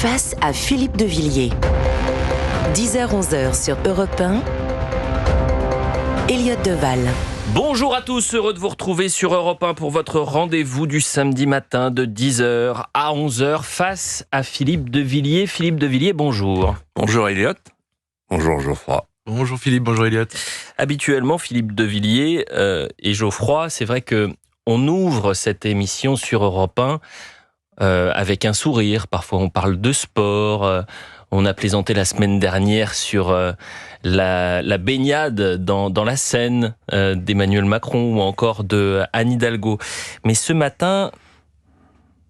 face à Philippe de Villiers. 10h-11h sur Europe 1, Elliott Deval. Bonjour à tous, heureux de vous retrouver sur Europe 1 pour votre rendez-vous du samedi matin de 10h à 11h face à Philippe de Villiers. Philippe de Villiers, bonjour. Bonjour Elliott. Bonjour Geoffroy. Bonjour Philippe, bonjour Elliott. Habituellement, Philippe de Villiers et Geoffroy, c'est vrai qu'on ouvre cette émission sur Europe 1 avec un sourire. Parfois on parle de sport, on a plaisanté la semaine dernière sur la baignade dans la Seine d'Emmanuel Macron ou encore de Anne Hidalgo. Mais ce matin,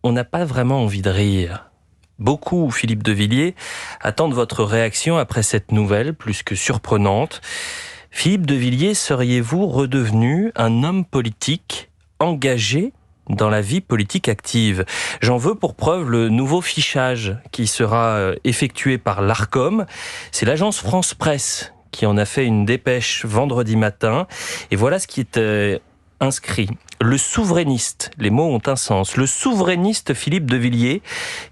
on n'a pas vraiment envie de rire. Beaucoup, Philippe de Villiers, attendent votre réaction après cette nouvelle plus que surprenante. Philippe de Villiers, seriez-vous redevenu un homme politique engagé dans la vie politique active? J'en veux pour preuve le nouveau fichage qui sera effectué par l'Arcom. C'est l'agence France Presse qui en a fait une dépêche vendredi matin. Et voilà ce qui est inscrit. Le souverainiste, les mots ont un sens, le souverainiste Philippe de Villiers,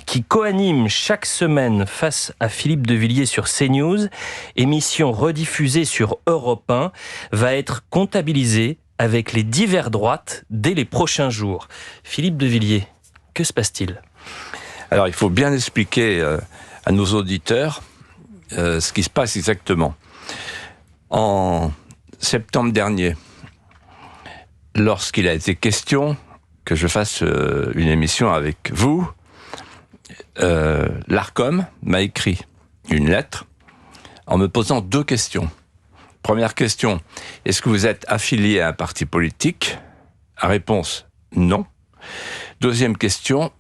qui coanime chaque semaine face à Philippe de Villiers sur CNews, émission rediffusée sur Europe 1, va être comptabilisé avec les divers droites dès les prochains jours. Philippe de Villiers, que se passe-t-il ? Alors il faut bien expliquer à nos auditeurs ce qui se passe exactement. En septembre dernier, lorsqu'il a été question que je fasse une émission avec vous, l'Arcom m'a écrit une lettre en me posant deux questions. Première question, est-ce que vous êtes affilié à un parti politique ? Réponse, non. Deuxième question,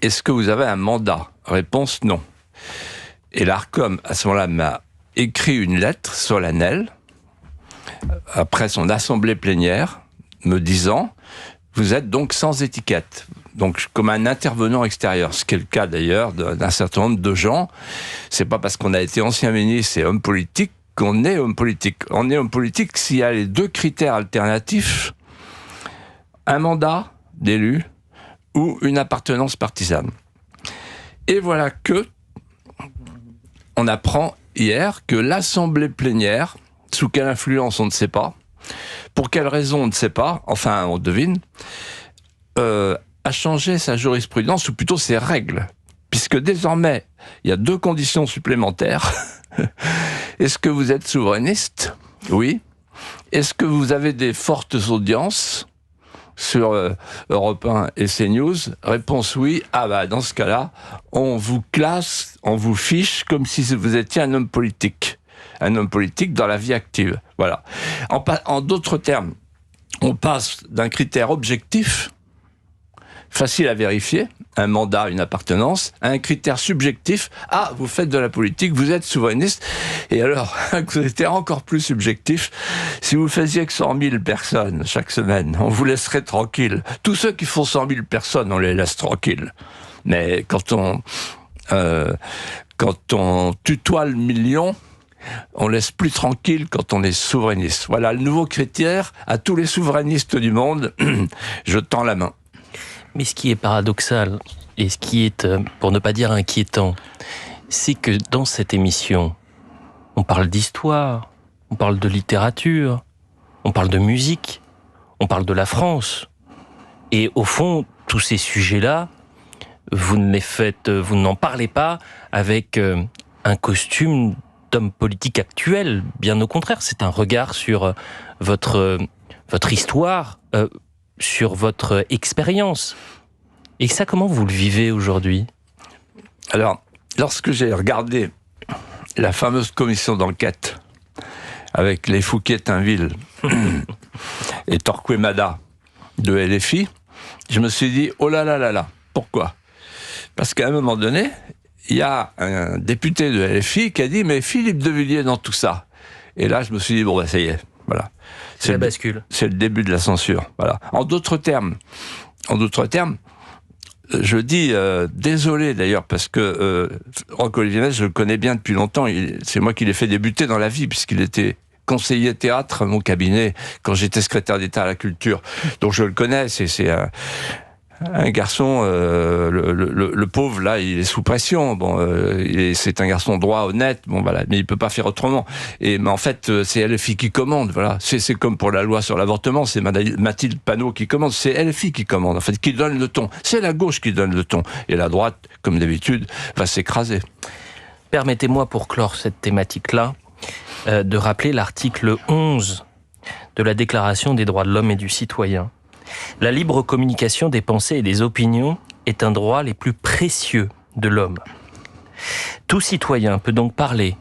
est-ce que vous avez un mandat ? Réponse, non. Et l'Arcom, à ce moment-là, m'a écrit une lettre solennelle, après son assemblée plénière, me disant, vous êtes donc sans étiquette, donc comme un intervenant extérieur, ce qui est le cas d'ailleurs d'un certain nombre de gens. C'est pas parce qu'on a été ancien ministre et homme politique qu'on est homme politique. On est homme politique s'il y a les deux critères alternatifs, un mandat d'élu ou une appartenance partisane. Et voilà que on apprend hier que l'assemblée plénière, sous quelle influence on ne sait pas, pour quelle raison on ne sait pas, enfin on devine, a changé sa jurisprudence, ou plutôt ses règles, puisque désormais il y a deux conditions supplémentaires. Est-ce que vous êtes souverainiste ? Oui. Est-ce que vous avez des fortes audiences sur Europe 1 et CNews ? Réponse oui. Ah bah dans ce cas-là, on vous classe, on vous fiche comme si vous étiez un homme politique. Un homme politique dans la vie active. Voilà. En d'autres termes, on passe d'un critère objectif, facile à vérifier, un mandat, une appartenance, à un critère subjectif. Ah, vous faites de la politique, vous êtes souverainiste. Et alors, vous êtes encore plus subjectif. Si vous faisiez que 100 000 personnes chaque semaine, on vous laisserait tranquille. Tous ceux qui font 100 000 personnes, on les laisse tranquilles. Mais quand on tutoie le million, on laisse plus tranquille quand on est souverainiste. Voilà le nouveau critère à tous les souverainistes du monde. Je tends la main. Mais ce qui est paradoxal, et ce qui est, pour ne pas dire inquiétant, c'est que dans cette émission, on parle d'histoire, on parle de littérature, on parle de musique, on parle de la France. Et au fond, tous ces sujets-là, vous n'en parlez pas avec un costume d'homme politique actuel. Bien au contraire, c'est un regard sur votre histoire, sur votre expérience. Et ça, comment vous le vivez aujourd'hui ? Alors, lorsque j'ai regardé la fameuse commission d'enquête avec les Fouquier-Tinville et Torquemada de LFI, je me suis dit, oh là là là là, pourquoi ? Parce qu'à un moment donné, il y a un député de LFI qui a dit, mais Philippe de Villiers dans tout ça. Et là, je me suis dit, bon, bah, ça y est, voilà. C'est la bascule. C'est le début de la censure, voilà. En d'autres termes, je dis désolé d'ailleurs, parce que Roch-Olivier Maistre, je le connais bien depuis longtemps. C'est moi qui l'ai fait débuter dans la vie, puisqu'il était conseiller théâtre à mon cabinet quand j'étais secrétaire d'État à la culture. Donc je le connais, c'est Un garçon, le pauvre, là, il est sous pression. Bon, c'est un garçon droit, honnête. Bon, voilà, mais il peut pas faire autrement. Mais en fait, c'est LFI qui commande. Voilà, c'est comme pour la loi sur l'avortement. C'est Mathilde Panot qui commande. C'est LFI qui commande. En fait, qui donne le ton. C'est la gauche qui donne le ton. Et la droite, comme d'habitude, va s'écraser. Permettez-moi, pour clore cette thématique-là, de rappeler l'article 11 de la Déclaration des droits de l'homme et du citoyen. La libre communication des pensées et des opinions est un droit les plus précieux de l'homme. Tout citoyen peut donc parler,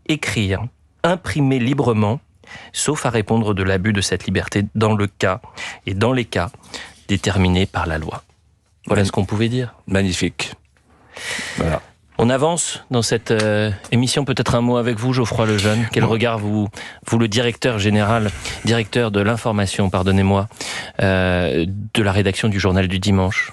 écrire, imprimer librement, sauf à répondre de l'abus de cette liberté dans les cas déterminés par la loi. Voilà ce qu'on pouvait dire. Magnifique. Voilà. On avance dans cette émission. Peut-être un mot avec vous, Geoffroy Lejeune. Quel regard vous le directeur de l'information, pardonnez-moi, de la rédaction du Journal du Dimanche?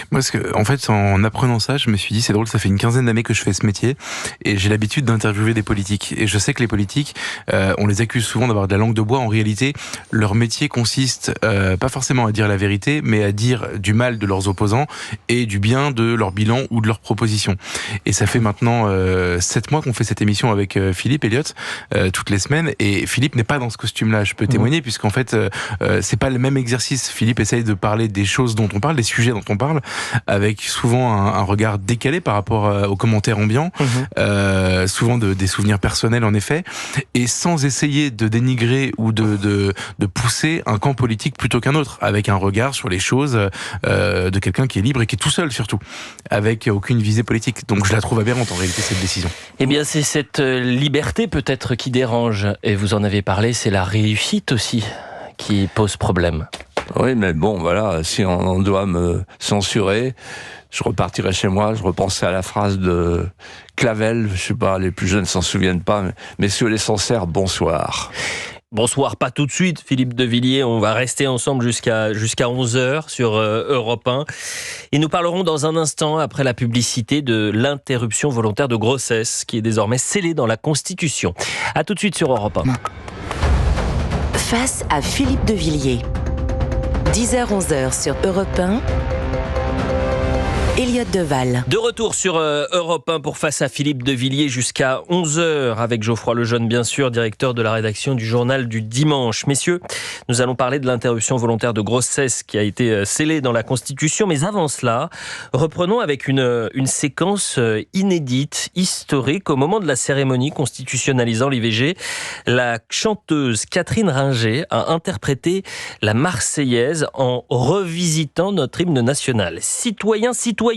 Moi, en fait, en apprenant ça, je me suis dit, c'est drôle, ça fait une quinzaine d'années que je fais ce métier et j'ai l'habitude d'interviewer des politiques. Et je sais que les politiques, on les accuse souvent d'avoir de la langue de bois. En réalité, leur métier consiste pas forcément à dire la vérité, mais à dire du mal de leurs opposants et du bien de leur bilan ou de leurs propositions. Et ça fait maintenant 7 mois qu'on fait cette émission avec Philippe Elliott toutes les semaines. Et Philippe n'est pas dans ce costume-là, je peux témoigner, puisqu'en fait, c'est pas le même exercice. Philippe essaye de parler des choses dont on parle, des sujets dont on parle, avec souvent un regard décalé par rapport aux commentaires ambiants, souvent des souvenirs personnels en effet, et sans essayer de dénigrer ou de pousser un camp politique plutôt qu'un autre, avec un regard sur les choses de quelqu'un qui est libre et qui est tout seul surtout, avec aucune visée politique. Donc je la trouve aberrante en réalité cette décision. Eh bien c'est cette liberté peut-être qui dérange, et vous en avez parlé, c'est la réussite aussi qui pose problème. Oui, mais bon, voilà, si on doit me censurer, je repartirai chez moi, je repensais à la phrase de Clavel, je sais pas, les plus jeunes s'en souviennent pas, mais messieurs les Sancerre, bonsoir. Bonsoir, pas tout de suite, Philippe de Villiers, on va rester ensemble jusqu'à 11h sur Europe 1. Et nous parlerons dans un instant, après la publicité, de l'interruption volontaire de grossesse, qui est désormais scellée dans la Constitution. À tout de suite sur Europe 1. Face à Philippe de Villiers. 10h-11h sur Europe 1, Elliot Deval. De retour sur Europe 1 pour Face à Philippe de Villiers jusqu'à 11h avec Geoffroy Lejeune, bien sûr, directeur de la rédaction du Journal du Dimanche. Messieurs, nous allons parler de l'interruption volontaire de grossesse qui a été scellée dans la Constitution. Mais avant cela, reprenons avec une séquence inédite, historique. Au moment de la cérémonie constitutionnalisant l'IVG, la chanteuse Catherine Ringer a interprété la Marseillaise en revisitant notre hymne national. Citoyens, citoyennes,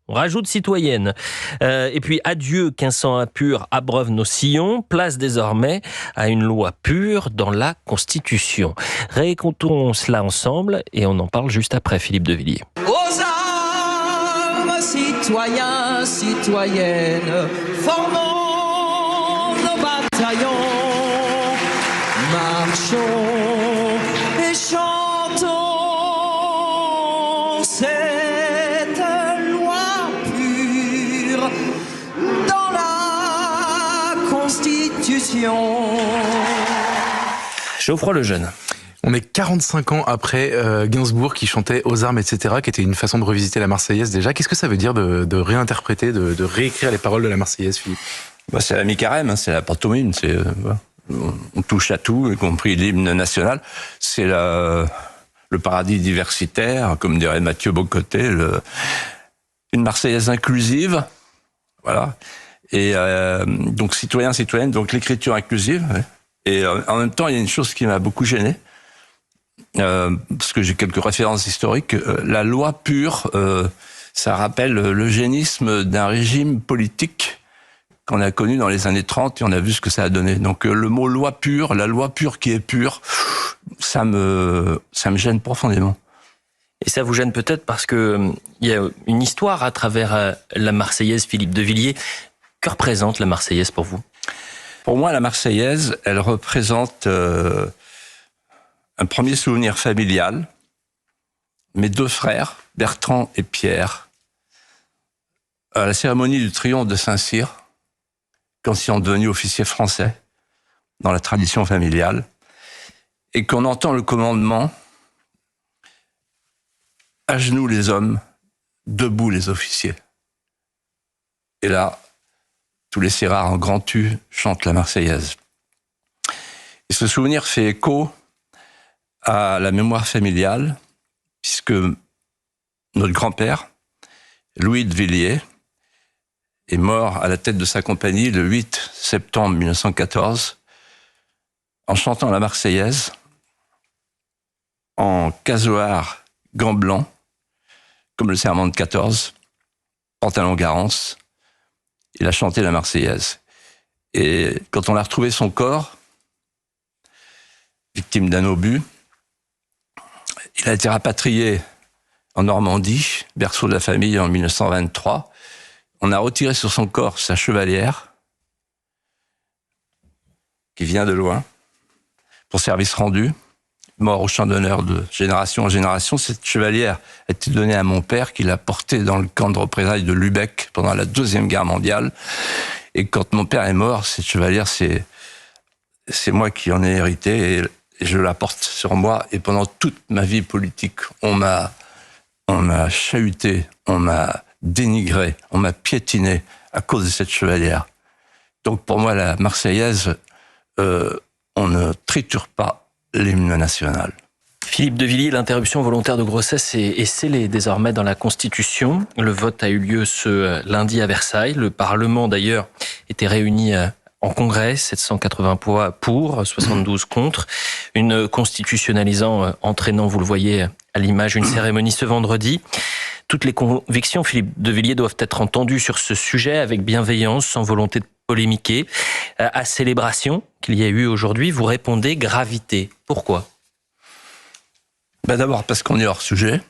on rajoute citoyenne. Et puis adieu qu'un sang impur abreuve nos sillons, place désormais à une loi pure dans la Constitution. Réécoutons cela ensemble et on en parle juste après, Philippe de Villiers. Aux armes, citoyens, citoyennes, formons nos bataillons, marchons et chantons cette loi pure dans la Constitution. Geoffroy Lejeune. On est 45 ans après Gainsbourg qui chantait aux armes, etc., qui était une façon de revisiter la Marseillaise déjà. Qu'est-ce que ça veut dire de réinterpréter, de réécrire les paroles de la Marseillaise, Philippe ? C'est la mi-carême, c'est la pantomime, on touche à tout, y compris l'hymne national. C'est le paradis diversitaire, comme dirait Mathieu Bocoté, une Marseillaise inclusive, voilà. Et donc citoyen, citoyenne, donc l'écriture inclusive. Ouais. Et en même temps, il y a une chose qui m'a beaucoup gêné, parce que j'ai quelques références historiques. La loi pure, ça rappelle l'eugénisme d'un régime politique qu'on a connu dans les années 30 et on a vu ce que ça a donné. Donc le mot loi pure, la loi pure qui est pure, ça me gêne profondément. Et ça vous gêne peut-être parce que il y a une histoire à travers la Marseillaise, Philippe de Villiers. Que représente la Marseillaise pour vous ? Pour moi, la Marseillaise, elle représente un premier souvenir familial. Mes 2 frères, Bertrand et Pierre, à la cérémonie du triomphe de Saint-Cyr, quand ils sont devenus officiers français, dans la tradition familiale, et qu'on entend le commandement à genoux les hommes, debout les officiers. Et là, tous les Sérards en grand tu chantent la Marseillaise. Et ce souvenir fait écho à la mémoire familiale, puisque notre grand-père, Louis de Villiers, est mort à la tête de sa compagnie le 8 septembre 1914 en chantant la Marseillaise en casoar gants blancs, comme le serment de 14, pantalon Garance. Il a chanté la Marseillaise. Et quand on a retrouvé son corps, victime d'un obus, il a été rapatrié en Normandie, berceau de la famille, en 1923. On a retiré sur son corps sa chevalière, qui vient de loin, pour service rendu, mort au champ d'honneur de génération en génération. Cette chevalière a été donnée à mon père, qui l'a portée dans le camp de représailles de Lübeck pendant la Deuxième Guerre mondiale. Et quand mon père est mort, cette chevalière, c'est moi qui en ai hérité, et je la porte sur moi. Et pendant toute ma vie politique, on m'a chahuté, on m'a dénigré, on m'a piétiné à cause de cette chevalière. Donc pour moi, la Marseillaise, on ne triture pas l'hymne national. Philippe de Villiers, l'interruption volontaire de grossesse est scellée désormais dans la Constitution. Le vote a eu lieu ce lundi à Versailles. Le Parlement, d'ailleurs, était réuni en congrès, 780 voix pour, 72 contre. Une constitutionnalisant entraînant, vous le voyez à l'image, une cérémonie ce vendredi. Toutes les convictions, Philippe de Villiers, doivent être entendues sur ce sujet avec bienveillance, sans volonté de polémiquer. À célébration qu'il y a eu aujourd'hui, vous répondez gravité. Pourquoi ? D'abord parce qu'on est hors sujet,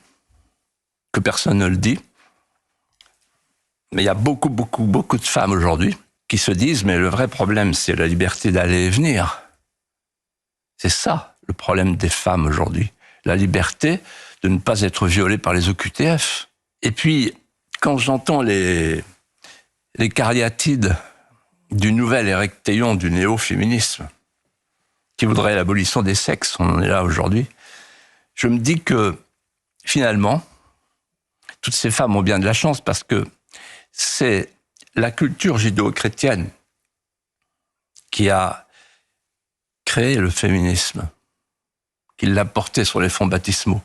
que personne ne le dit. Mais il y a beaucoup de femmes aujourd'hui qui se disent, mais le vrai problème, c'est la liberté d'aller et venir. C'est ça, le problème des femmes aujourd'hui. La liberté de ne pas être violée par les OQTF. Et puis, quand j'entends les cariatides du nouvel érectéion du néo-féminisme, qui voudrait l'abolition des sexes, on en est là aujourd'hui, je me dis que, finalement, toutes ces femmes ont bien de la chance parce que c'est la culture judéo-chrétienne qui a créé le féminisme, qui l'a porté sur les fonds baptismaux.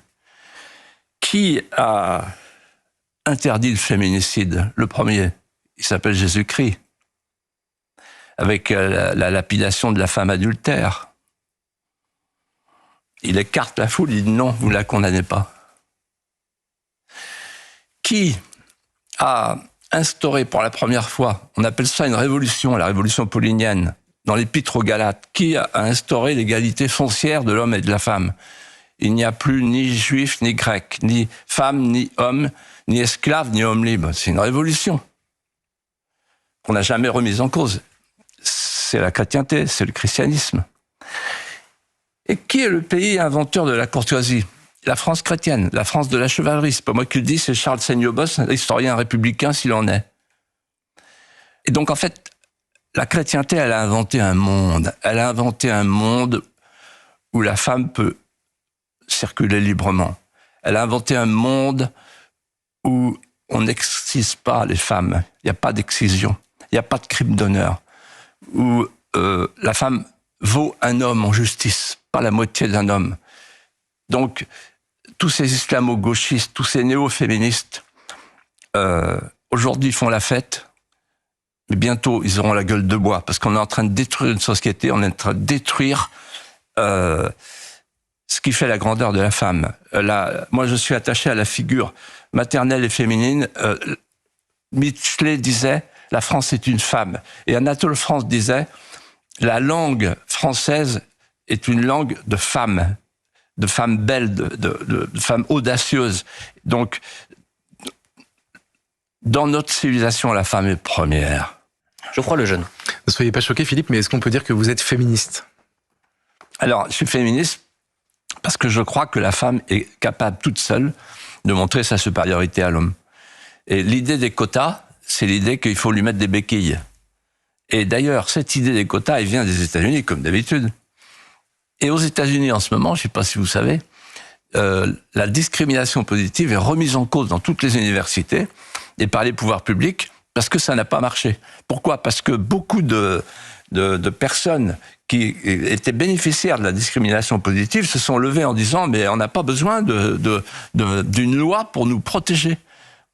Qui a interdit le féminicide ? Le premier, il s'appelle Jésus-Christ, avec la lapidation de la femme adultère. Il écarte la foule, il dit non, vous ne la condamnez pas. Qui a instauré pour la première fois, on appelle ça une révolution, la révolution paulinienne, dans l'Épître aux Galates, qui a instauré l'égalité foncière de l'homme et de la femme ? Il n'y a plus ni juif, ni grec, ni femme, ni homme, ni esclave, ni homme libre. C'est une révolution qu'on n'a jamais remise en cause. C'est la chrétienté, c'est le christianisme. Et qui est le pays inventeur de la courtoisie ? La France chrétienne, la France de la chevalerie. C'est pas moi qui le dis, c'est Charles Seignobos, un historien républicain s'il en est. Et donc en fait, la chrétienté, elle a inventé un monde. Elle a inventé un monde où la femme peut circuler librement. Elle a inventé un monde où on n'excise pas les femmes. Il n'y a pas d'excision. Il n'y a pas de crime d'honneur. Où la femme vaut un homme en justice, pas la moitié d'un homme. Donc, tous ces islamo-gauchistes, tous ces néo-féministes, aujourd'hui font la fête, mais bientôt ils auront la gueule de bois, parce qu'on est en train de détruire une société, on est en train de détruire ce qui fait la grandeur de la femme. Moi, je suis attaché à la figure maternelle et féminine. Michelet disait « La France est une femme ». Et Anatole France disait « La langue française est une langue de femmes belles, de femmes audacieuses ». Donc, dans notre civilisation, la femme est première. Geoffroy Lejeune. Ne soyez pas choqué, Philippe, mais est-ce qu'on peut dire que vous êtes féministe ? Alors, je suis féministe parce que je crois que la femme est capable toute seule de montrer sa supériorité à l'homme. Et l'idée des quotas, c'est l'idée qu'il faut lui mettre des béquilles. Et d'ailleurs, cette idée des quotas, elle vient des États-Unis, comme d'habitude. Et aux États-Unis, en ce moment, je ne sais pas si vous savez, la discrimination positive est remise en cause dans toutes les universités et par les pouvoirs publics parce que ça n'a pas marché. Pourquoi ? Parce que beaucoup de personnes qui étaient bénéficiaires de la discrimination positive se sont levées en disant « mais on n'a pas besoin d'une loi pour nous protéger.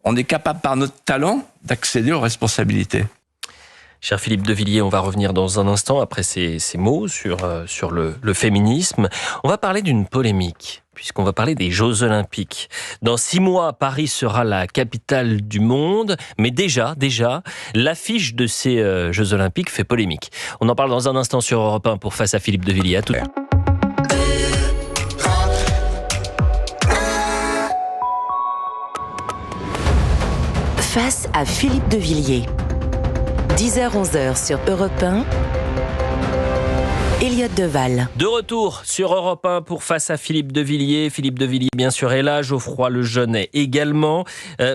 On est capable par notre talent d'accéder aux responsabilités. » Cher Philippe de Villiers, on va revenir dans un instant après ces mots sur le féminisme. On va parler d'une polémique, puisqu'on va parler des Jeux Olympiques. Dans 6 mois, Paris sera la capitale du monde, mais déjà, l'affiche de ces Jeux Olympiques fait polémique. On en parle dans un instant sur Europe 1 pour Face à Philippe de Villiers. À tout de suite. Face à Philippe de Villiers. 10h-11h sur Europe 1. Elliot Deval. De retour sur Europe 1 pour Face à Philippe de Villiers. Philippe de Villiers, bien sûr, est là. Geoffroy Lejeune également.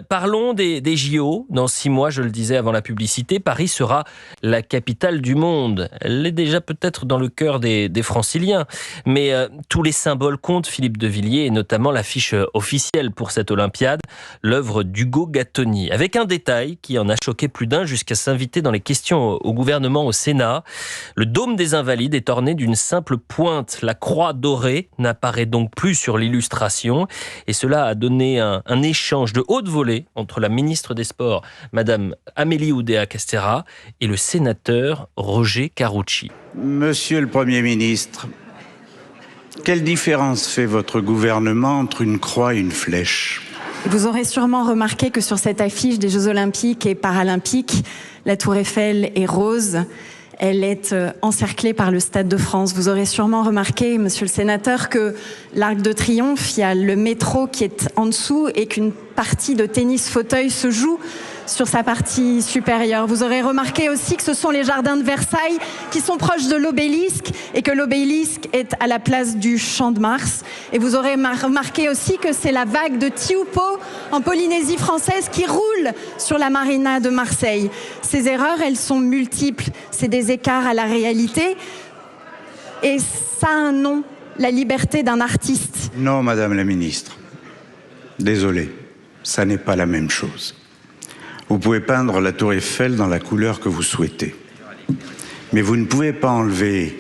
Parlons des JO. Dans 6 mois, je le disais avant la publicité, Paris sera la capitale du monde. Elle est déjà peut-être dans le cœur des Franciliens. Mais tous les symboles comptent, Philippe de Villiers, et notamment l'affiche officielle pour cette Olympiade, l'œuvre d'Ugo Gattoni. Avec un détail qui en a choqué plus d'un jusqu'à s'inviter dans les questions au gouvernement au Sénat. Le dôme des Invalides est orné d'une simple pointe. La croix dorée n'apparaît donc plus sur l'illustration et cela a donné un échange de haute volée entre la ministre des Sports, Madame Amélie Oudéa-Castéra, et le sénateur Roger Carucci. Monsieur le Premier ministre, quelle différence fait votre gouvernement entre une croix et une flèche ? Vous aurez sûrement remarqué que sur cette affiche des Jeux Olympiques et Paralympiques, la Tour Eiffel est rose. Elle est encerclée par le Stade de France. Vous aurez sûrement remarqué, monsieur le sénateur, que l'Arc de Triomphe, il y a le métro qui est en dessous et qu'une partie de tennis fauteuil se joue sur sa partie supérieure. Vous aurez remarqué aussi que ce sont les jardins de Versailles qui sont proches de l'obélisque et que l'obélisque est à la place du Champ de Mars. Et vous aurez remarqué aussi que c'est la vague de Tioupo en Polynésie française qui roule sur la marina de Marseille. Ces erreurs, elles sont multiples. C'est des écarts à la réalité. Et ça a un nom, la liberté d'un artiste. Non, Madame la Ministre. Désolé, ça n'est pas la même chose. Vous pouvez peindre la Tour Eiffel dans la couleur que vous souhaitez. Mais vous ne pouvez pas enlever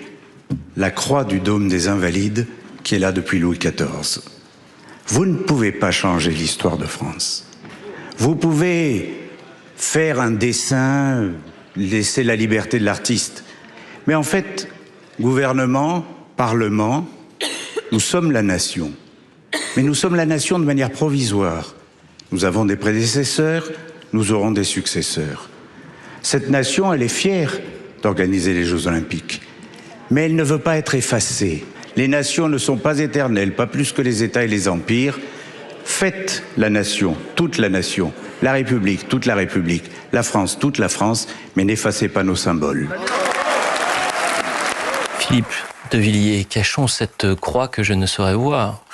la croix du dôme des Invalides qui est là depuis Louis XIV. Vous ne pouvez pas changer l'histoire de France. Vous pouvez faire un dessin, laisser la liberté de l'artiste. Mais en fait, gouvernement, parlement, nous sommes la nation. Mais nous sommes la nation de manière provisoire. Nous avons des prédécesseurs, nous aurons des successeurs. Cette nation, elle est fière d'organiser les Jeux Olympiques. Mais elle ne veut pas être effacée. Les nations ne sont pas éternelles, pas plus que les États et les empires. Faites la nation, toute la nation, la République, toute la République, la France, toute la France, mais n'effacez pas nos symboles. Philippe de Villiers, cachons cette croix que je ne saurais voir.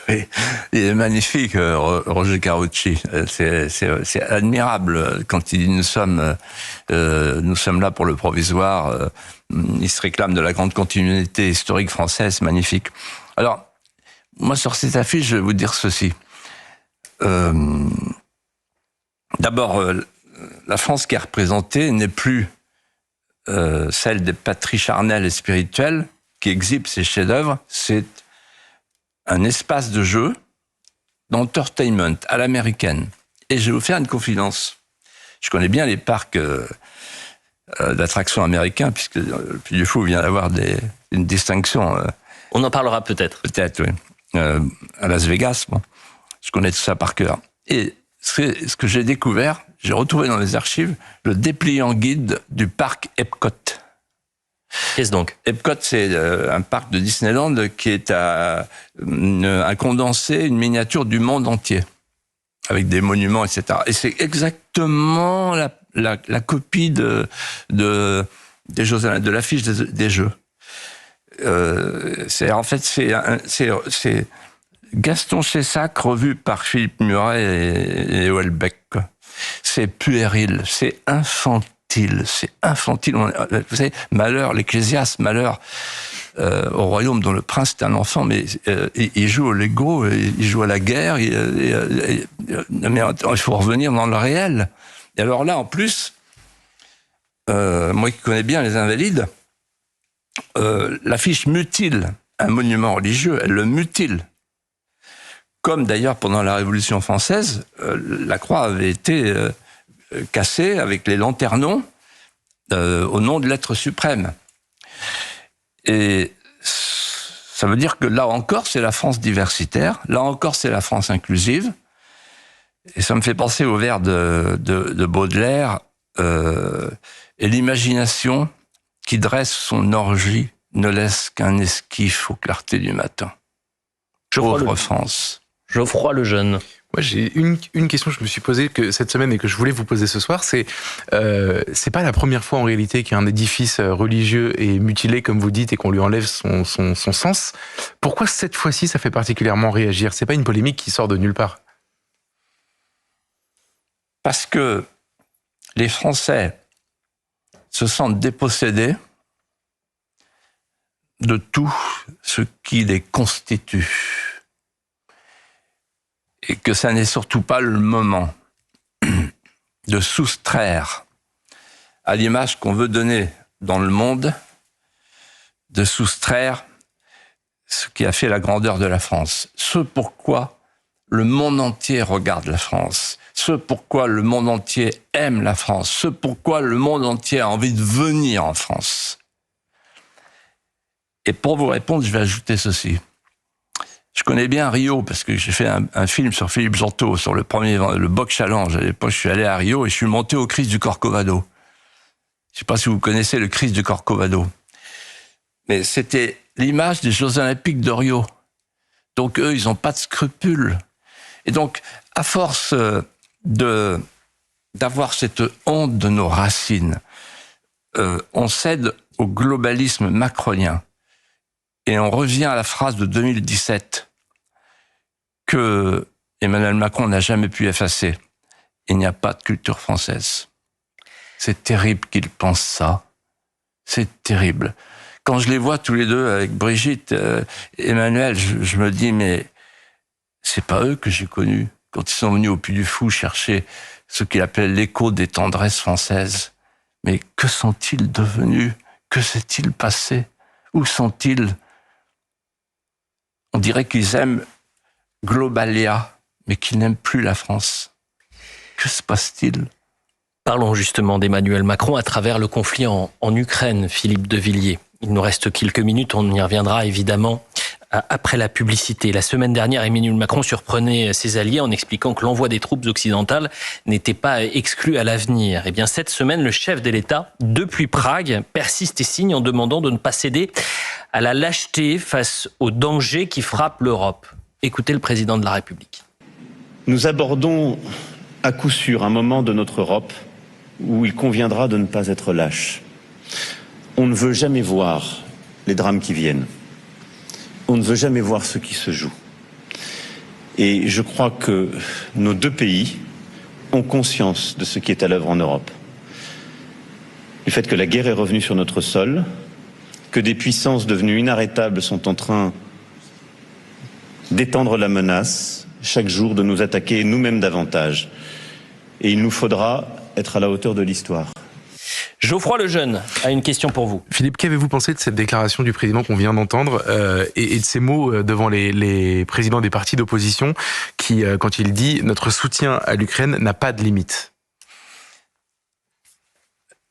Oui, il est magnifique, Roger Carucci. C'est admirable quand il dit nous sommes là pour le provisoire. Il se réclame de la grande continuité historique française, magnifique. Alors, moi sur cette affiche, je vais vous dire ceci. D'abord, la France qui est représentée n'est plus celle des patries charnelles et spirituelles qui exhibent ses chefs-d'œuvre. C'est un espace de jeu d'entertainment à l'américaine. Et je vais vous faire une confidence. Je connais bien les parcs d'attractions américains, puisque le Puy du Fou vient d'avoir une distinction. On en parlera peut-être. Peut-être, oui. À Las Vegas, bon. Je connais tout ça par cœur. Et ce que j'ai découvert, j'ai retrouvé dans les archives le dépliant guide du parc Epcot. Qu'est-ce donc ? Epcot, c'est un parc de Disneyland qui est un condensé, une miniature du monde entier, avec des monuments, etc. Et c'est exactement la copie des Jeux, de l'affiche des Jeux. C'est Gaston Chessac revu par Philippe Muret et Houellebecq. C'est puéril, c'est infantile. Vous savez, Malheur, l'Ecclésiaste, Malheur, au royaume dont le prince est un enfant, mais il joue au Lego, il joue à la guerre, mais il faut revenir dans le réel. Et alors là, en plus, moi qui connais bien les Invalides, l'affiche mutile un monument religieux, elle le mutile. Comme d'ailleurs pendant la Révolution française, la croix avait été cassée avec les lanternons au nom de l'être suprême. Et ça veut dire que là encore, c'est la France diversitaire, là encore, c'est la France inclusive. Et ça me fait penser au vers de Baudelaire, et l'imagination qui dresse son orgie ne laisse qu'un esquif aux clartés du matin. Pauvre France. Geoffroy Lejeune. Moi, j'ai une question que je me suis posée cette semaine et que je voulais vous poser ce soir. C'est pas la première fois en réalité qu'un édifice religieux est mutilé, comme vous dites, et qu'on lui enlève son sens. Pourquoi cette fois-ci, ça fait particulièrement réagir? C'est pas une polémique qui sort de nulle part. Parce que les Français se sentent dépossédés de tout ce qui les constitue. Et que ça n'est surtout pas le moment de soustraire à l'image qu'on veut donner dans le monde, de soustraire ce qui a fait la grandeur de la France. Ce pourquoi le monde entier regarde la France. Ce pourquoi le monde entier aime la France. Ce pourquoi le monde entier a envie de venir en France. Et pour vous répondre, je vais ajouter ceci. Je connais bien Rio parce que j'ai fait un film sur Philippe Gentot, sur le Boc Challenge. À l'époque, je suis allé à Rio et je suis monté au Christ du Corcovado. Je ne sais pas si vous connaissez le Christ du Corcovado. Mais c'était l'image des Jeux Olympiques de Rio. Donc eux, ils n'ont pas de scrupules. Et donc, à force d'avoir cette honte de nos racines, on cède au globalisme macronien. Et on revient à la phrase de 2017 que Emmanuel Macron n'a jamais pu effacer. Il n'y a pas de culture française. C'est terrible qu'il pense ça. C'est terrible. Quand je les vois tous les deux avec Brigitte, Emmanuel, je me dis, mais c'est pas eux que j'ai connus quand ils sont venus au Puy du Fou chercher ce qu'il appelle l'écho des tendresses françaises. Mais que sont-ils devenus? Que s'est-il passé? Où sont-ils? On dirait qu'ils aiment Globalia, mais qu'ils n'aiment plus la France. Que se passe-t-il? Parlons justement d'Emmanuel Macron à travers le conflit en Ukraine, Philippe de Villiers. Il nous reste quelques minutes, on y reviendra évidemment après la publicité. La semaine dernière, Emmanuel Macron surprenait ses alliés en expliquant que l'envoi des troupes occidentales n'était pas exclu à l'avenir. Eh bien, cette semaine, le chef de l'État, depuis Prague, persiste et signe en demandant de ne pas céder à la lâcheté face aux dangers qui frappent l'Europe. Écoutez le président de la République. Nous abordons à coup sûr un moment de notre Europe où il conviendra de ne pas être lâche. On ne veut jamais voir les drames qui viennent. On ne veut jamais voir ce qui se joue. Et je crois que nos deux pays ont conscience de ce qui est à l'œuvre en Europe. Du fait que la guerre est revenue sur notre sol, que des puissances devenues inarrêtables sont en train d'étendre la menace, chaque jour de nous attaquer nous-mêmes davantage. Et il nous faudra être à la hauteur de l'histoire. Geoffroy Lejeune a une question pour vous. Philippe, qu'avez-vous pensé de cette déclaration du président qu'on vient d'entendre et de ces mots devant les présidents des partis d'opposition qui, quand il dit « notre soutien à l'Ukraine n'a pas de limite ».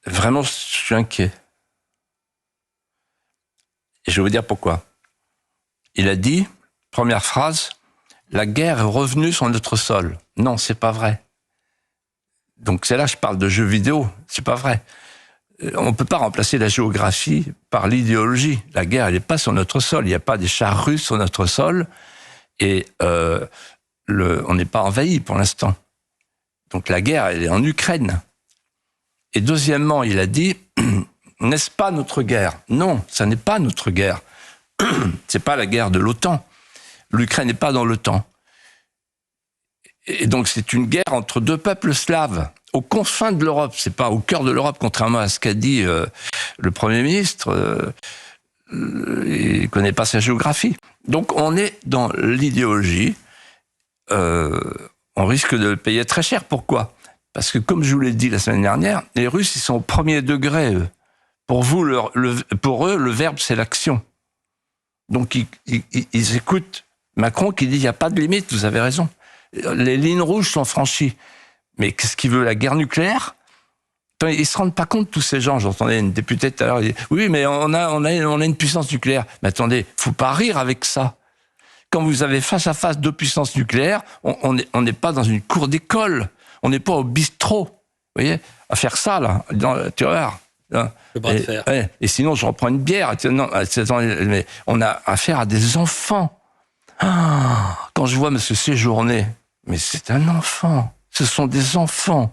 Vraiment, je suis inquiet. Et je vais vous dire pourquoi. Il a dit, première phrase, « la guerre est revenue sur notre sol ». Non, c'est pas vrai. Donc c'est là que je parle de jeux vidéo, c'est pas vrai. On ne peut pas remplacer la géographie par l'idéologie. La guerre, elle n'est pas sur notre sol. Il n'y a pas des chars russes sur notre sol. Et on n'est pas envahi pour l'instant. Donc la guerre, elle est en Ukraine. Et deuxièmement, il a dit, n'est-ce pas notre guerre? Non, ça n'est pas notre guerre. C'est pas la guerre de l'OTAN. L'Ukraine n'est pas dans l'OTAN. Et donc c'est une guerre entre deux peuples slaves, aux confins de l'Europe. C'est pas au cœur de l'Europe, contrairement à ce qu'a dit le Premier ministre. il ne connaît pas sa géographie. Donc on est dans l'idéologie. On risque de le payer très cher. Pourquoi ? Parce que comme je vous l'ai dit la semaine dernière, les Russes, ils sont au premier degré, eux. Pour eux, le verbe, c'est l'action. Donc ils écoutent Macron qui dit il n'y a pas de limite, vous avez raison. Les lignes rouges sont franchies. Mais qu'est-ce qu'il veut, la guerre nucléaire ? Ils ne se rendent pas compte, tous ces gens. J'entendais une députée tout à l'heure, oui, mais on a une puissance nucléaire. Mais attendez, il ne faut pas rire avec ça. Quand vous avez face à face deux puissances nucléaires, on n'est pas dans une cour d'école. On n'est pas au bistrot. Vous voyez ? À faire ça, là, tu vois. Le bras de fer. Et sinon, je reprends une bière. Non, mais on a affaire à des enfants. Quand je vois M. Séjourné, mais c'est un enfant. Ce sont des enfants.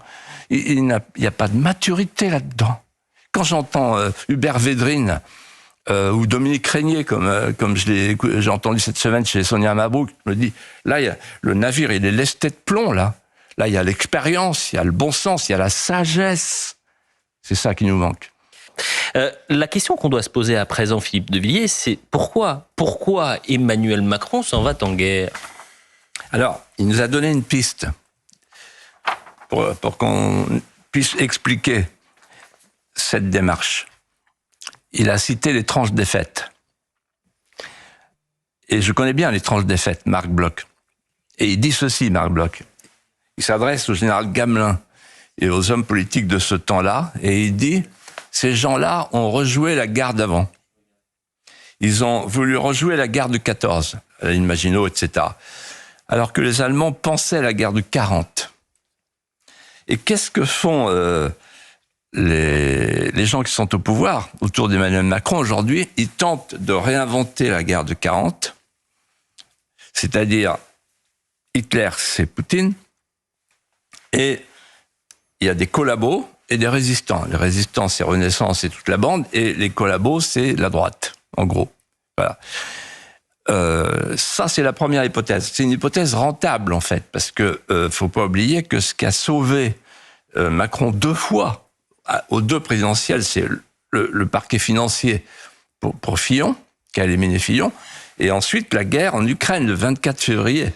Il n'y a pas de maturité là-dedans. Quand j'entends Hubert Védrine ou Dominique Régnier, comme j'ai entendu cette semaine chez Sonia Mabrouk, je me dis, là, le navire, il est lesté de plomb, là. Là, il y a l'expérience, il y a le bon sens, il y a la sagesse. C'est ça qui nous manque. La question qu'on doit se poser à présent, Philippe de Villiers, c'est pourquoi Emmanuel Macron s'en va en guerre ? Alors, il nous a donné une piste pour qu'on puisse expliquer cette démarche. Il a cité les tranches défaites. Et je connais bien les tranches défaites, Marc Bloch. Et il dit ceci, Marc Bloch. Il s'adresse au général Gamelin et aux hommes politiques de ce temps-là, et il dit, ces gens-là ont rejoué la guerre d'avant. Ils ont voulu rejouer la guerre de 14, la ligne Maginot, etc. Alors que les Allemands pensaient à la guerre de 40. Et qu'est-ce que font les gens qui sont au pouvoir autour d'Emmanuel Macron aujourd'hui? Ils tentent de réinventer la guerre de 40, c'est-à-dire Hitler, c'est Poutine, et il y a des collabos et des résistants. Les résistants, c'est Renaissance et toute la bande, et les collabos, c'est la droite, en gros. Voilà. Ça, c'est la première hypothèse. C'est une hypothèse rentable, en fait, parce que faut pas oublier que ce qui a sauvé Macron 2 fois aux 2 présidentielles, c'est le parquet financier pour Fillon, qui a éliminé Fillon, et ensuite la guerre en Ukraine, le 24 février.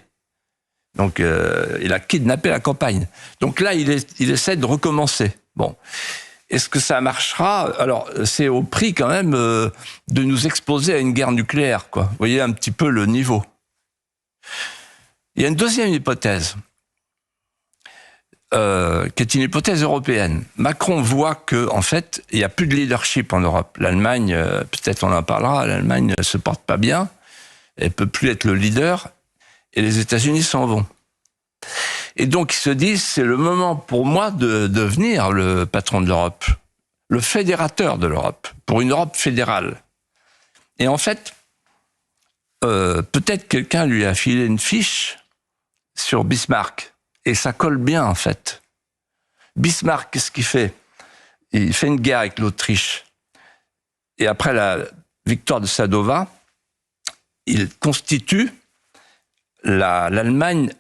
Donc, il a kidnappé la campagne. Donc là, il essaie de recommencer. Bon. Est-ce que ça marchera ? Alors, c'est au prix quand même de nous exposer à une guerre nucléaire, quoi. Vous voyez un petit peu le niveau. Il y a une deuxième hypothèse, qui est une hypothèse européenne. Macron voit que, en fait, il n'y a plus de leadership en Europe. L'Allemagne, peut-être on en parlera, l'Allemagne ne se porte pas bien, elle peut plus être le leader, et les États-Unis s'en vont. Et donc, ils se disent, c'est le moment pour moi de devenir le patron de l'Europe, le fédérateur de l'Europe, pour une Europe fédérale. Et en fait, peut-être quelqu'un lui a filé une fiche sur Bismarck, et ça colle bien, en fait. Bismarck, qu'est-ce qu'il fait ? Il fait une guerre avec l'Autriche. Et après la victoire de Sadowa, il constitue l'Allemagne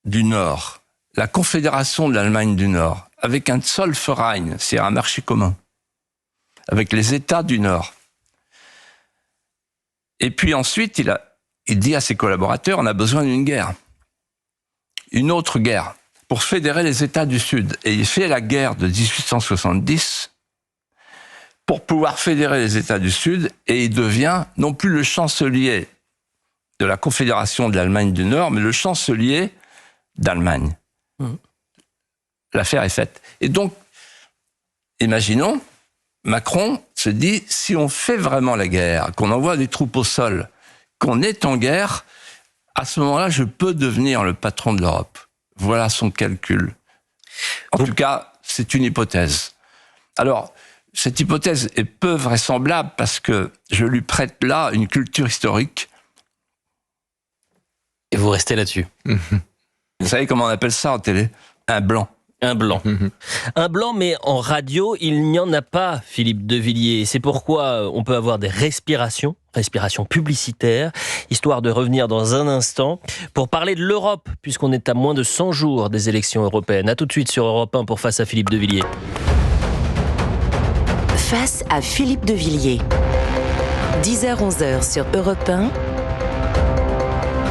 du Nord, la confédération de l'Allemagne du Nord, avec un Zollverein, c'est un marché commun, avec les États du Nord. Et puis ensuite, il dit à ses collaborateurs, on a besoin d'une guerre, une autre guerre, pour fédérer les États du Sud. Et il fait la guerre de 1870 pour pouvoir fédérer les États du Sud, et il devient non plus le chancelier de la Confédération de l'Allemagne du Nord, mais le chancelier d'Allemagne. L'affaire est faite. Et donc, imaginons, Macron se dit, si on fait vraiment la guerre, qu'on envoie des troupes au sol, qu'on est en guerre, à ce moment-là, je peux devenir le patron de l'Europe. Voilà son calcul. En tout cas, c'est une hypothèse. Alors, cette hypothèse est peu vraisemblable parce que je lui prête là une culture historique. Et vous restez là-dessus. Vous savez comment on appelle ça en télé ? Un blanc. Un blanc. Un blanc, mais en radio, il n'y en a pas, Philippe de Villiers. C'est pourquoi on peut avoir des respirations publicitaires, histoire de revenir dans un instant pour parler de l'Europe, puisqu'on est à moins de 100 jours des élections européennes. À tout de suite sur Europe 1 pour Face à Philippe de Villiers. Face à Philippe de Villiers. 10h-11h sur Europe 1,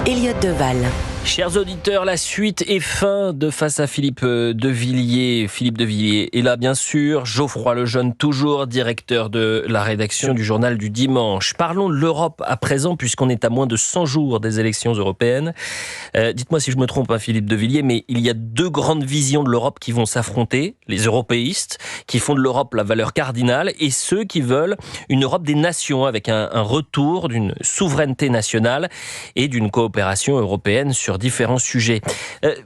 Elliott Deval. Chers auditeurs, la suite et fin de Face à Philippe de Villiers. Philippe de Villiers est là, bien sûr. Geoffroy Lejeune, toujours directeur de la rédaction du Journal du Dimanche. Parlons de l'Europe à présent, puisqu'on est à moins de 100 jours des élections européennes. Dites-moi si je me trompe, Philippe de Villiers, mais il y a deux grandes visions de l'Europe qui vont s'affronter. Les européistes, qui font de l'Europe la valeur cardinale, et ceux qui veulent une Europe des nations, avec un retour d'une souveraineté nationale et d'une coopération européenne sur différents sujets.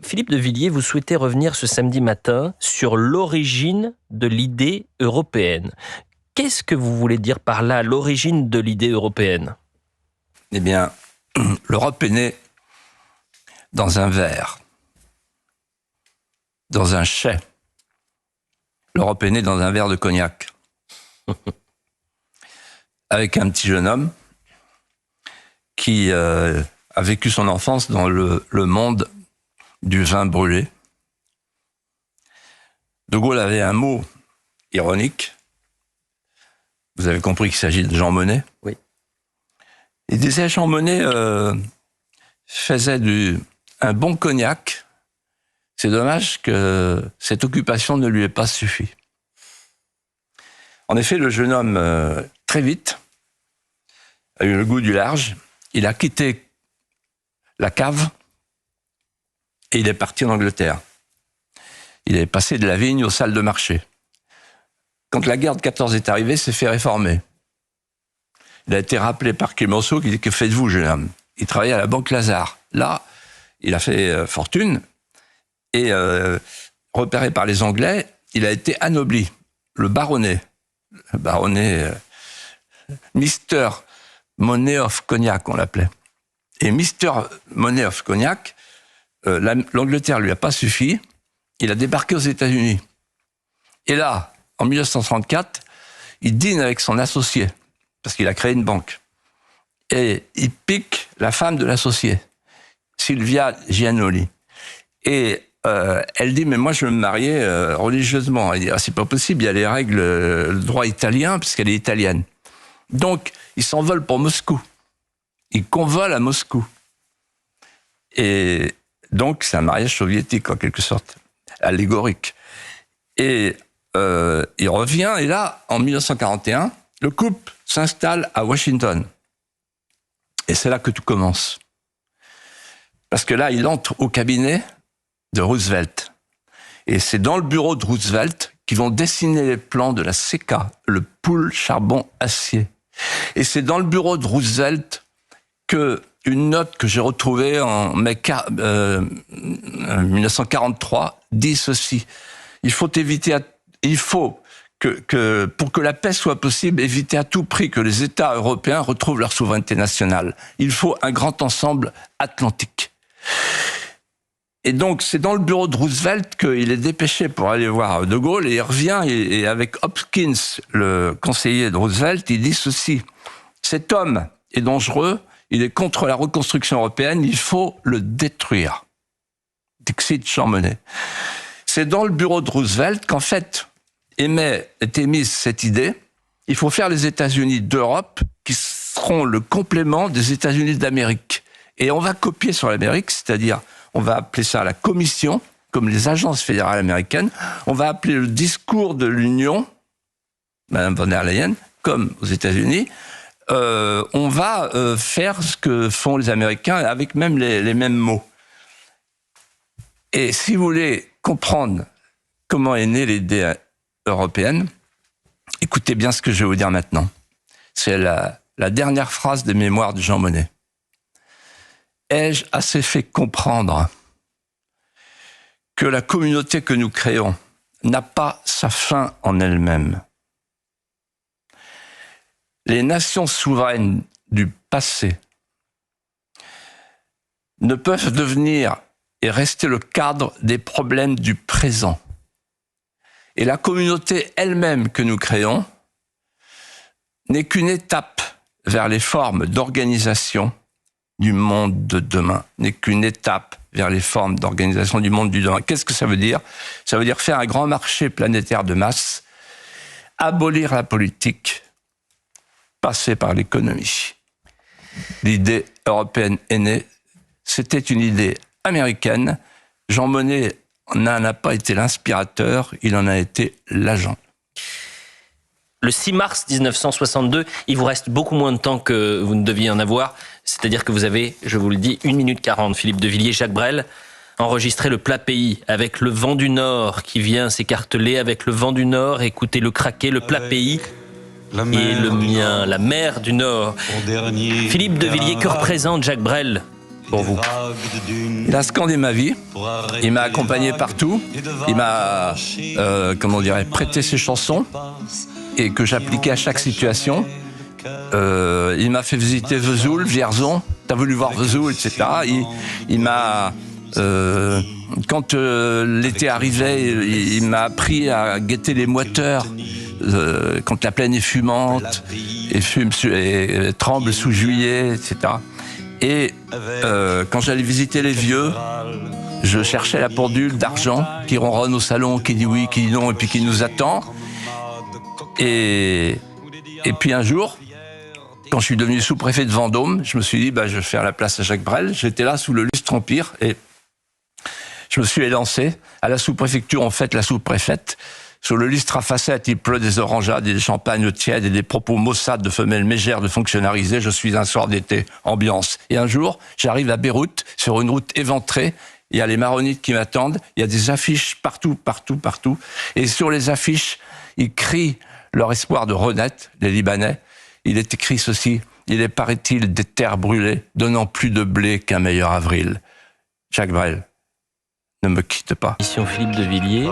Philippe de Villiers, vous souhaitez revenir ce samedi matin sur l'origine de l'idée européenne. Qu'est-ce que vous voulez dire par là, l'origine de l'idée européenne ? Eh bien, l'Europe est née dans un verre, dans un chai. L'Europe est née dans un verre de cognac, avec un petit jeune homme qui a vécu son enfance dans le monde du vin brûlé. De Gaulle avait un mot ironique. Vous avez compris qu'il s'agit de Jean Monnet. Oui. Il disait Jean Monnet faisait un bon cognac. C'est dommage que cette occupation ne lui ait pas suffi. En effet, le jeune homme, très vite, a eu le goût du large. Il a quitté la cave et il est parti en Angleterre. Il est passé de la vigne aux salles de marché. Quand la guerre de 14 est arrivée, il s'est fait réformer. Il a été rappelé par Clemenceau qui dit « Que faites-vous, jeune homme ?» Il travaillait à la Banque Lazare. Là, il a fait fortune et repéré par les Anglais, il a été anobli. Le baronnet, Mister Money of Cognac, on l'appelait. Et Mister Money of Cognac, l'Angleterre lui a pas suffi, il a débarqué aux États-Unis. Et là, en 1934, il dîne avec son associé, parce qu'il a créé une banque. Et il pique la femme de l'associé, Sylvia Giannoli. Et elle dit, mais moi je veux me marier religieusement. Elle dit, c'est pas possible, il y a les règles, le droit italien, puisqu'elle est italienne. Donc, il s'envole pour Moscou. Il convole à Moscou. Et donc, c'est un mariage soviétique, en quelque sorte, allégorique. Et il revient, et là, en 1941, le couple s'installe à Washington. Et c'est là que tout commence. Parce que là, il entre au cabinet de Roosevelt. Et c'est dans le bureau de Roosevelt qu'ils vont dessiner les plans de la CECA, le pool charbon-acier. Et c'est dans le bureau de Roosevelt qu'une note que j'ai retrouvée en mai 1943 dit ceci. Il faut que pour que la paix soit possible, éviter à tout prix que les États européens retrouvent leur souveraineté nationale. Il faut un grand ensemble atlantique. Et donc, c'est dans le bureau de Roosevelt qu'il est dépêché pour aller voir De Gaulle, et il revient, et avec Hopkins, le conseiller de Roosevelt, il dit ceci. Cet homme est dangereux, il est contre la reconstruction européenne, il faut le détruire. Dixit Jean Monnet. C'est dans le bureau de Roosevelt qu'en fait est émise cette idée. Il faut faire les États-Unis d'Europe qui seront le complément des États-Unis d'Amérique. Et on va copier sur l'Amérique, c'est-à-dire on va appeler ça la Commission, comme les agences fédérales américaines. On va appeler le discours de l'Union, Madame von der Leyen, comme aux États-Unis. On va faire ce que font les Américains avec même les mêmes mots. Et si vous voulez comprendre comment est née l'idée européenne, écoutez bien ce que je vais vous dire maintenant. C'est la dernière phrase des mémoires de Jean Monnet. Ai-je assez fait comprendre que la communauté que nous créons n'a pas sa fin en elle-même? Les nations souveraines du passé ne peuvent devenir et rester le cadre des problèmes du présent. Et la communauté elle-même que nous créons n'est qu'une étape vers les formes d'organisation du monde de demain, n'est qu'une étape vers les formes d'organisation du monde du demain. Qu'est-ce que ça veut dire? Ça veut dire faire un grand marché planétaire de masse, abolir la politique passé par l'économie. L'idée européenne est née. C'était une idée américaine. Jean Monnet n'en a pas été l'inspirateur, il en a été l'agent. Le 6 mars 1962, il vous reste beaucoup moins de temps que vous ne deviez en avoir. C'est-à-dire que vous avez, je vous le dis, 1 minute 40. Philippe de Villiers, Jacques Brel, enregistré Le Plat Pays, avec le vent du Nord qui vient s'écarteler, avec le vent du Nord, écoutez le craquer, Le Plat Pays, et le mien, la mer du Nord. Philippe de Villiers, que représente Jacques Brel pour vous? Il a scandé ma vie, il m'a accompagné partout, il m'a, prêté ses chansons, et que j'appliquais à chaque situation. Il m'a fait visiter Vesoul, Vierzon, t'as voulu voir Vesoul, etc. Il m'a... quand l'été arrivait, il m'a appris à guetter les moiteurs quand la plaine est fumante et tremble sous juillet, etc. Et quand j'allais visiter les vieux, je cherchais la pendule d'argent qui ronronne au salon, qui dit oui, qui dit non, et puis qui nous attend. Et puis un jour, quand je suis devenu sous-préfet de Vendôme, je me suis dit, je vais faire la place à Jacques Brel. J'étais là sous le lustre Empire et je me suis élancé. À la sous-préfecture, on fête la sous-préfète. Sur le lustre à facettes, il pleut des orangeades et des champagnes tièdes et des propos maussades de femelles mégères de fonctionnariser. Je suis un soir d'été, ambiance. Et un jour, j'arrive à Beyrouth, sur une route éventrée. Il y a les maronites qui m'attendent. Il y a des affiches partout. Et sur les affiches, ils crient leur espoir de renaître, les Libanais. Il est écrit ceci: il est, paraît-il, des terres brûlées, donnant plus de blé qu'un meilleur avril. Jacques Brel, ne me quitte pas. Mission Philippe de Villiers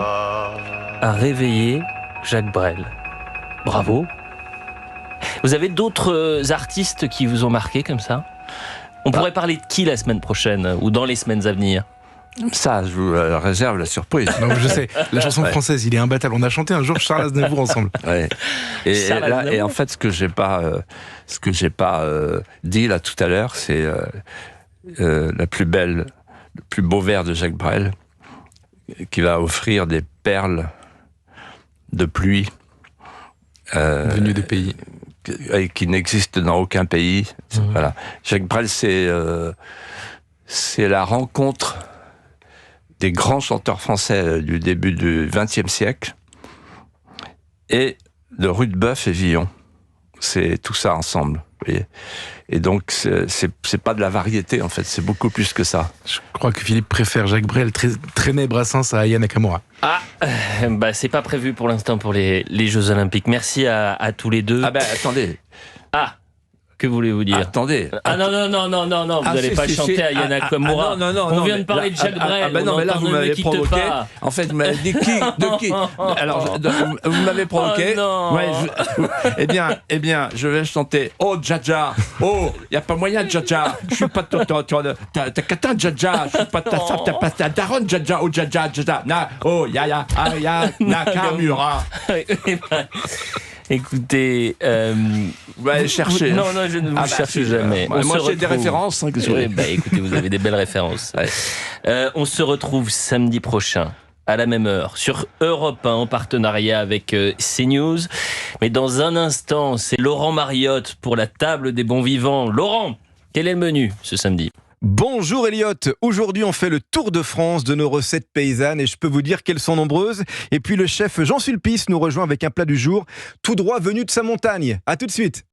a réveillé Jacques Brel. Bravo. Vous avez d'autres artistes qui vous ont marqué comme ça? On pourrait parler de qui la semaine prochaine ou dans les semaines à venir? Ça, je vous réserve la surprise. Non, je sais, la chanson française, il est imbattable. On a chanté un jour Charles Aznavour ensemble. Ouais. Et en fait, ce que j'ai pas dit là tout à l'heure, c'est le plus beau vers de Jacques Brel, qui va offrir des perles de pluie venues de pays qui n'existent dans aucun pays. Voilà. Jacques Brel, c'est la rencontre des grands chanteurs français du début du XXe siècle et de Rudebeuf et Villon. C'est tout ça ensemble. Vous voyez. Et donc, c'est pas de la variété, en fait, c'est beaucoup plus que ça. Je crois que Philippe préfère Jacques Brel traîner Brassens à Aya Nakamura. Ah, c'est pas prévu pour l'instant pour les Jeux Olympiques. Merci à tous les deux. Ah attendez. Ah, que voulez-vous dire? Attendez. Ah non, vous n'allez pas chanter à Yana Nakamura. Non, on vient de parler de Jacques Brel. Non, mais là, vous m'avez provoqué. Pas. En fait, vous m'avez dit de qui? Alors, vous m'avez provoqué. Oh, ouais, eh bien, je vais chanter Oh, Dja. Oh, il n'y a pas moyen, Dja. Je suis pas t'as qu'à Dja. Je suis pas ta daronne, Dja. Oh, Dja. Oh, Yaya, Aya, Nakamura. Écoutez, vous allez chercher. Non, je ne vous cherche jamais. Moi, j'ai des références. Écoutez, vous avez des belles références. Ouais. On se retrouve samedi prochain, à la même heure, sur Europe 1, en partenariat avec CNews. Mais dans un instant, c'est Laurent Mariotte pour la table des bons vivants. Laurent, quel est le menu ce samedi ? Bonjour Elliot, aujourd'hui on fait le tour de France de nos recettes paysannes et je peux vous dire qu'elles sont nombreuses. Et puis le chef Jean Sulpice nous rejoint avec un plat du jour tout droit venu de sa montagne. À tout de suite.